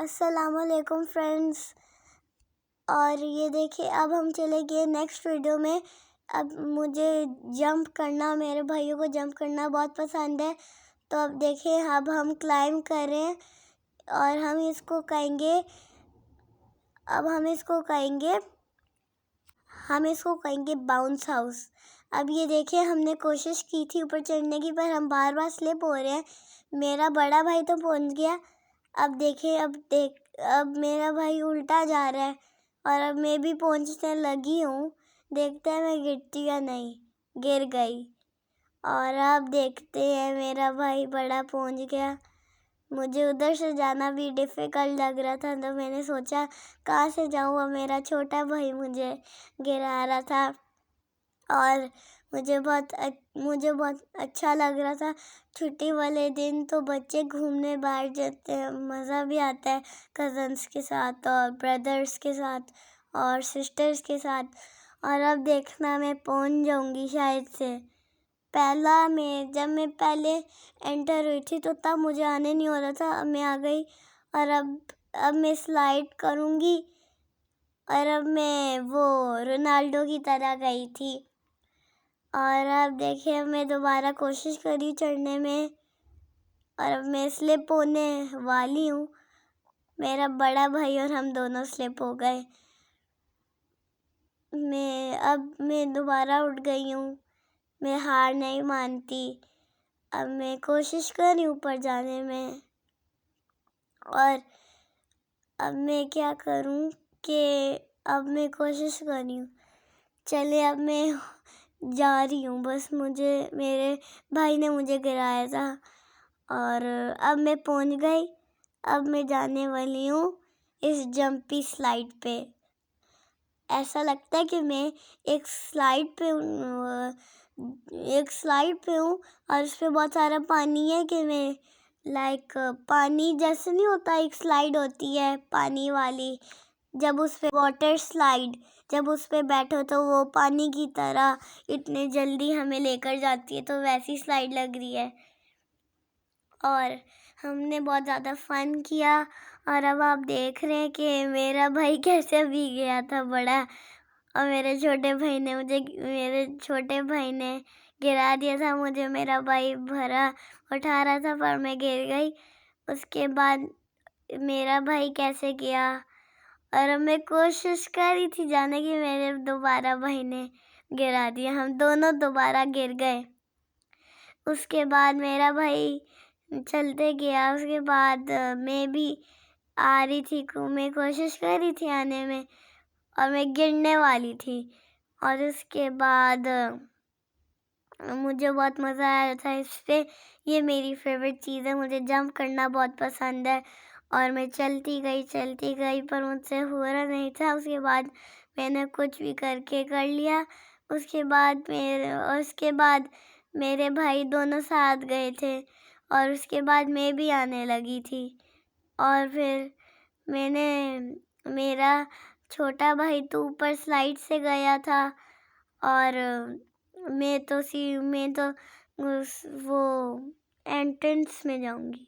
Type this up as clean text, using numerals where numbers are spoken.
अस्सलामुअलैकुम फ्रेंड्स। और ये देखिए, अब हम चले गए नेक्स्ट वीडियो में। अब मुझे जंप करना, मेरे भाइयों को जंप करना बहुत पसंद है। तो अब देखिए, अब हम क्लाइंब कर रहे हैं और हम इसको कहेंगे बाउंस हाउस। अब ये देखिए, हमने कोशिश की थी ऊपर चढ़ने की, पर हम बार बार स्लिप हो रहे हैं। मेरा बड़ा भाई तो पहुंच गया। अब देखिए, अब मेरा भाई उल्टा जा रहा है और अब मैं भी पहुंचने लगी हूँ। देखते हैं मैं गिरती या नहीं। गिर गई। और अब देखते हैं, मेरा भाई बड़ा पहुंच गया। मुझे उधर से जाना भी डिफ़िकल्ट लग रहा था, तो मैंने सोचा कहाँ से जाऊँ। अब मेरा छोटा भाई मुझे गिरा रहा था और मुझे बहुत अच्छा लग रहा था। छुट्टी वाले दिन तो बच्चे घूमने बाहर जाते हैं, मज़ा भी आता है कज़न्स के साथ और ब्रदर्स के साथ और सिस्टर्स के साथ। और अब देखना, मैं पहुंच जाऊंगी शायद से। जब मैं पहले एंटर हुई थी तो तब मुझे आने नहीं हो रहा था। अब मैं आ गई और अब मैं स्लाइड करूंगी और अब मैं वो रोनाल्डो की तरह गई थी। और अब देखिए, मैं दोबारा कोशिश करी चढ़ने में और अब मैं स्लिप होने वाली हूँ। मेरा बड़ा भाई और हम दोनों स्लिप हो गए। मैं दोबारा उठ गई हूँ। मैं हार नहीं मानती। अब मैं कोशिश कर रही हूँ ऊपर जाने में। और अब मैं क्या करूँ कि अब मैं कोशिश कर रही हूँ। चले, अब मैं जा रही हूँ। बस मेरे भाई ने मुझे गिराया था और अब मैं पहुँच गई। अब मैं जाने वाली हूँ इस जंपी स्लाइड पे। ऐसा लगता है कि मैं एक स्लाइड पे हूँ और उस पर बहुत सारा पानी है कि मैं पानी जैसे नहीं होता, एक स्लाइड होती है पानी वाली, जब उस पे वाटर स्लाइड, जब उस पे बैठो तो वो पानी की तरह इतने जल्दी हमें लेकर जाती है, तो वैसी स्लाइड लग रही है। और हमने बहुत ज़्यादा फन किया। और अब आप देख रहे हैं कि मेरा भाई कैसे भीग गया था बड़ा, और मेरे छोटे भाई ने गिरा दिया था मुझे। मेरा भाई भरा उठा रहा था पर मैं गिर गई। उसके बाद मेरा भाई कैसे गया और अब मैं कोशिश कर रही थी जाने की, मेरे दोबारा भाई ने गिरा दिया। हम दोनों दोबारा गिर गए। उसके बाद मेरा भाई चलते गया। उसके बाद मैं भी आ रही थी, मैं कोशिश कर रही थी आने में और मैं गिरने वाली थी। और उसके बाद मुझे बहुत मज़ा आया था इस पे। ये मेरी फेवरेट चीज़ है, मुझे जंप करना बहुत पसंद है। और मैं चलती गई पर मुझसे हो रहा नहीं था। उसके बाद मैंने कुछ भी करके कर लिया। उसके बाद मेरे भाई दोनों साथ गए थे और उसके बाद मैं भी आने लगी थी। और फिर मेरा छोटा भाई तो ऊपर स्लाइड से गया था और मैं तो वो एंट्रेंस में जाऊंगी।